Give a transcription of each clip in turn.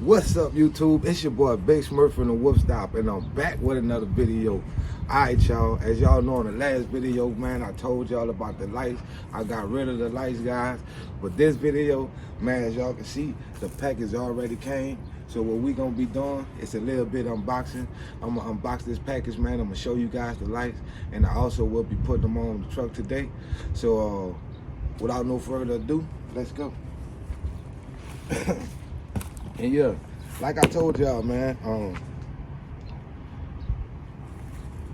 What's up, YouTube? It's your boy Big Smurf from the Wolf Stop, and I'm back with another video. Alright, y'all, as y'all know, in the last video, man, I told y'all about the lights. I got rid of the lights, guys. But this video, man, as y'all can see, the package already came. So what we gonna be doing, it's a little bit unboxing. I'm gonna unbox this package, man. I'm gonna show you guys the lights, and I also will be putting them on the truck today. So without no further ado, let's go. And yeah, like I told y'all, man,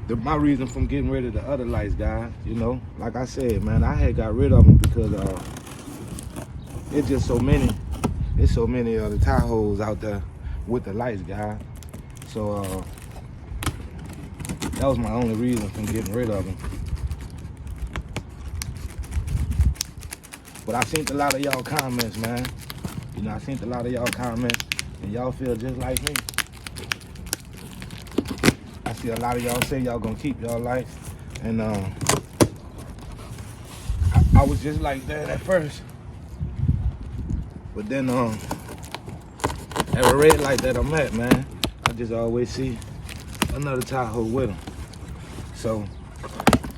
my reason from getting rid of the other lights, guys, you know, like I said, man, I had got rid of them because it's just so many. It's so many of the Tahoes out there with the lights, guys. So that was my only reason from getting rid of them. But I seen a lot of y'all comments, man. You know, I seen a lot of y'all comments, and y'all feel just like me. I see a lot of y'all say y'all gonna keep y'all lights, and I was just like that at first. But then at a red light that I'm at, man, I just always see another Tahoe with them. So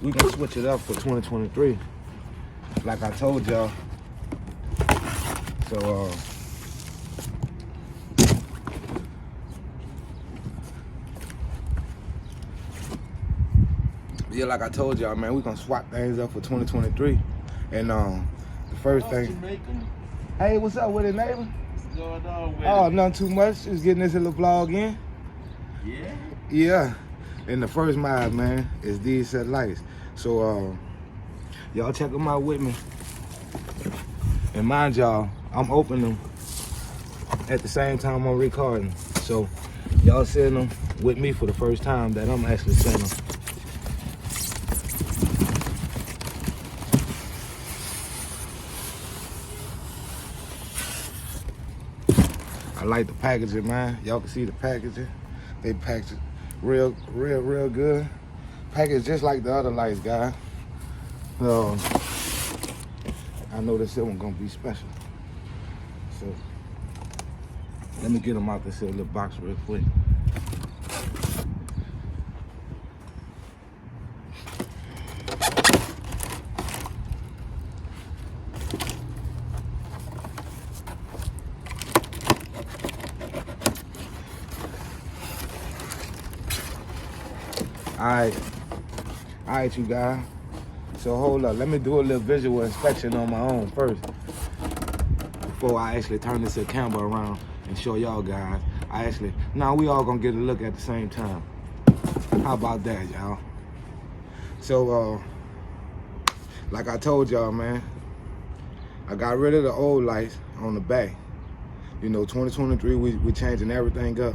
we gonna switch it up for 2023, like I told y'all. So yeah, like I told y'all, man, we gonna swap things up for 2023. And the first thing. Hey, what's up with it, neighbor? What's going on with Oh, it? nothing too much. Just getting this little vlog in. Yeah? Yeah. And the first mod, man, is these set lights. So y'all check them out with me. And mind y'all, I'm opening them at the same time I'm recording. So y'all seeing them with me for the first time that I'm actually seeing them. I like the packaging, man. Y'all can see the packaging. They package it real good. Package just like the other lights, guys. So I know this one gonna be special. So let me get them out this little box real quick. All right, you guys. So hold up, let me do a little visual inspection on my own first before I actually turn this camera around and show y'all guys. Now we all gonna get a look at the same time. How about that, y'all? So like I told y'all, man, I got rid of the old lights on the back. You know, 2023, we changing everything up.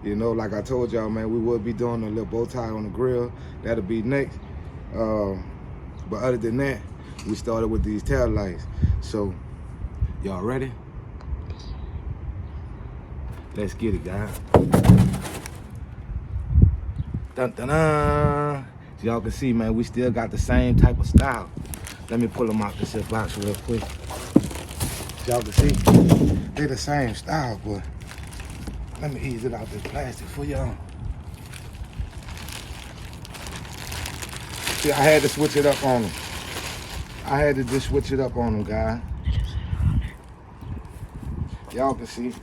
You know, like I told y'all, man, we will be doing a little bow tie on the grill. That'll be next. But other than that, we started with these tail lights. So, y'all ready? Let's get it, guys. Dun, dun, dun. So y'all can see, man, we still got the same type of style. Let me pull them out this box real quick. So y'all can see, they the same style, but let me ease it out this plastic for y'all. See, I had to switch it up on them. I had to just switch it up on them, guys. Y'all can see,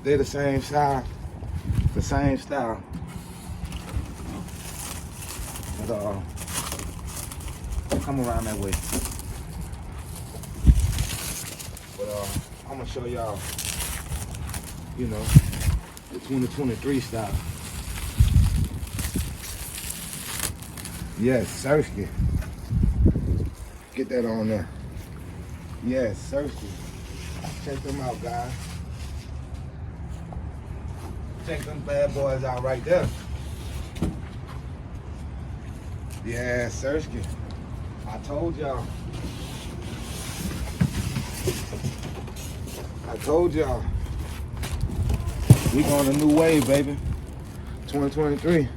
they're the same style. The same style. But come around that way. But I'm gonna show y'all, you know, the 2023 style. Yes, Sersky. Get that on there. Yes, Sersky. Check them out, guys. Check them bad boys out right there. Yes, Sersky. I told y'all. I told y'all. We going a new wave, baby. 2023.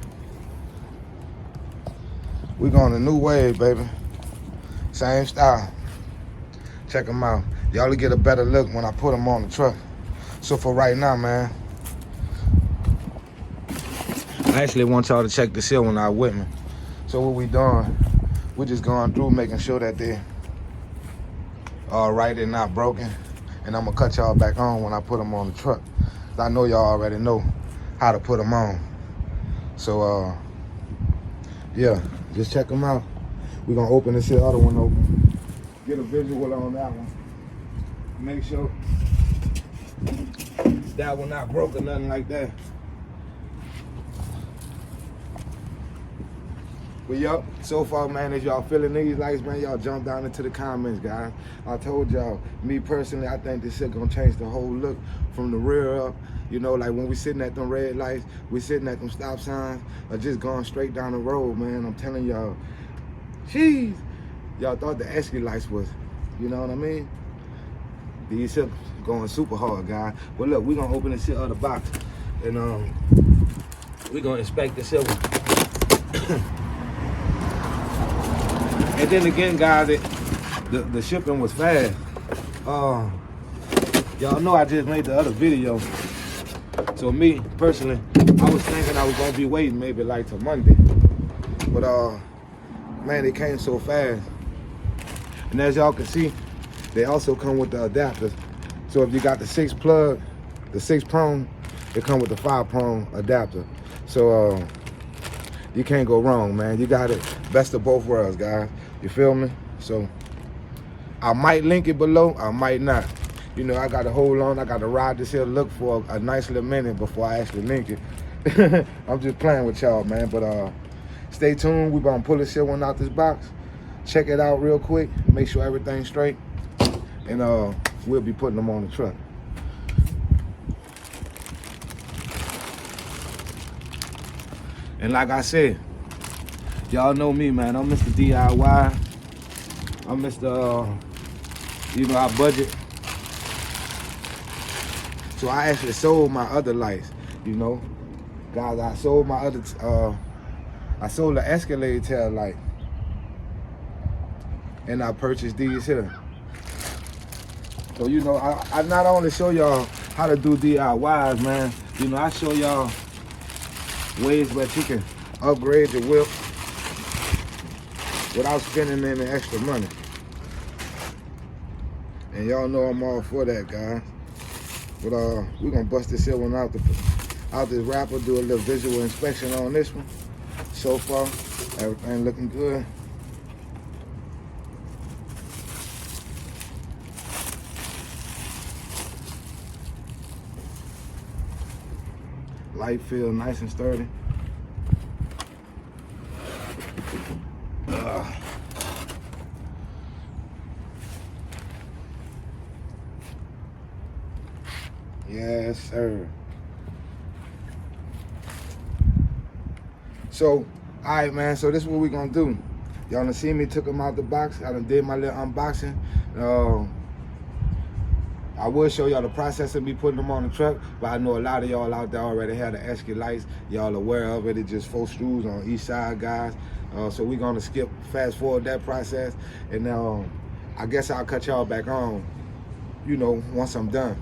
We going a new wave, baby. Same style. Check them out. Y'all will get a better look when I put them on the truck. So for right now, man, I actually want y'all to check this here when I'm with me. So what we doing, we're just going through making sure that they all right and not broken. And I'm gonna cut y'all back on when I put them on the truck. I know y'all already know how to put them on. So yeah, just check them out. We're gonna open this here other one open. Get a visual on that one. Make sure that one not broke or nothing like that. But yup, so far, man, as y'all feeling these lights, man, y'all jump down into the comments, guys. I told y'all, me personally, I think this shit gonna change the whole look from the rear up. You know, like when we sitting at them red lights, we sitting at them stop signs, or just going straight down the road, man. I'm telling y'all, jeez, y'all thought the esky lights was, you know what I mean? These shit going super hard, guys. But look, we gonna open this shit out of the box, and we gonna inspect this shit one. And then again, guys, the shipping was fast. Y'all know I just made the other video. So me, personally, I was thinking I was gonna be waiting maybe like till Monday. But man, it came so fast. And as y'all can see, they also come with the adapters. So if you got the 6 plug, the 6 prong, it come with the 5 prong adapter. So you can't go wrong, man. You got it best of both worlds, guys. You feel me? So I might link it below, I might not. You know, I got to hold on. I got to ride this here look for a nice little minute before I actually link it. I'm just playing with y'all, man. But stay tuned. We're going to pull this here one out this box. Check it out real quick. Make sure everything's straight. And we'll be putting them on the truck. And like I said, y'all know me, man. I'm Mr. DIY. I'm Mr. You know, I budget. So I actually sold my other lights, you know. Guys, I sold my other, I sold the Escalade tail light. And I purchased these here. So, you know, I not only show y'all how to do DIYs, man. You know, I show y'all ways that you can upgrade your whip without spending any extra money. And y'all know I'm all for that, guys. But we're gonna bust this here one out this wrapper, do a little visual inspection on this one. So far, everything looking good. Light feel nice and sturdy. Yes, sir. So, all right, man. So this is what we're gonna do. Y'all done see me took them out the box. I done did my little unboxing. I will show y'all the process of me putting them on the truck, but I know a lot of y'all out there already have the esky lights. Y'all aware of it. It's just 4 screws on each side, guys. So we're gonna fast forward that process, and I guess I'll cut y'all back on, you know, once I'm done.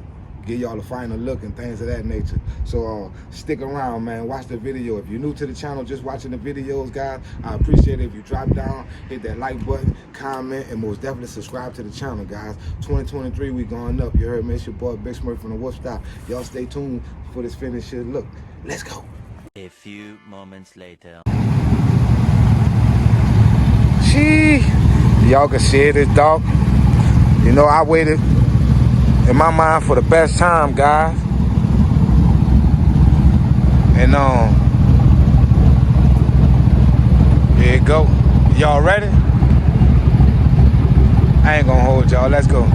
Give y'all a final look and things of that nature. So stick around, man. Watch the video. If you're new to the channel, just watching the videos, guys, I appreciate it if you drop down, hit that like button, comment, and most definitely subscribe to the channel, guys. 2023, we going up. You heard me? It's your boy Big Smurf from the Wolf Stop. Y'all stay tuned for this finished look. Let's go. A few moments later. Y'all can see it, it's dark. You know, I waited in my mind for the best time, guys. And here it go. Y'all ready? I ain't gonna hold y'all. Let's go.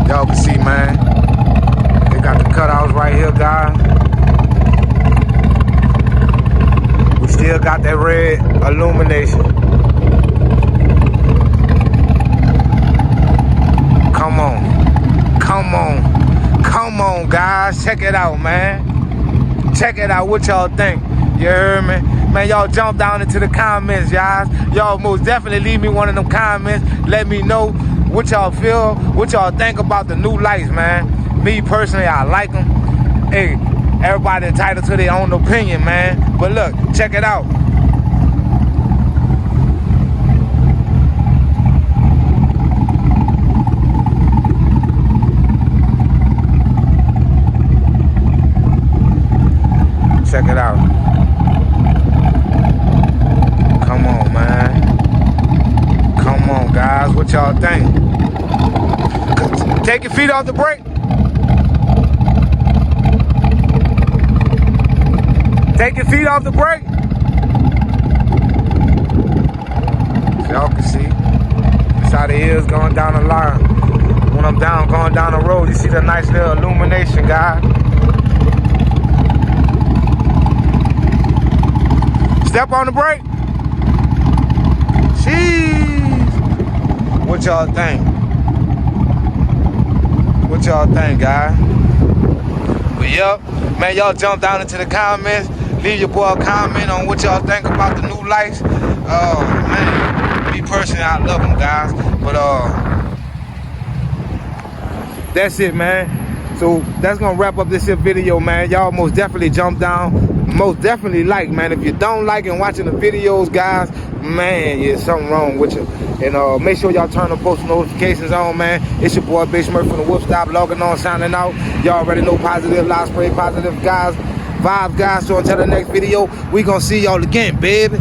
Y'all can see, man. They got the cutouts right here, guys. Still got that red illumination. Come on. Come on. Come on, guys. Check it out, man. Check it out. What y'all think? You heard me? Man, y'all jump down into the comments, guys. Y'all most definitely leave me one of them comments. Let me know what y'all feel, what y'all think about the new lights, man. Me personally, I like them. Hey, everybody entitled to their own opinion, man. But look, check it out. Check it out. Come on, man. Come on, guys. What y'all think? Take your feet off the brake. Take your feet off the brake. So y'all can see. That's how the is going down the line. When I'm going down the road, you see the nice little illumination, guys. Step on the brake. Jeez. What y'all think? What y'all think, guys? But yup, man, y'all jump down into the comments. Leave your boy a comment on what y'all think about the new lights. Man, me personally, I love them, guys. But that's it, man. So that's gonna wrap up this here video, man. Y'all most definitely jump down. Most definitely like, man. If you don't like and watching the videos, guys, man, there's something wrong with you. And make sure y'all turn the post notifications on, man. It's your boy Big Smurf from the Whoop Stop, logging on, signing out. Y'all already know positive, live spray, positive guys, vibes, guys. So until the next video, we gonna see y'all again, baby.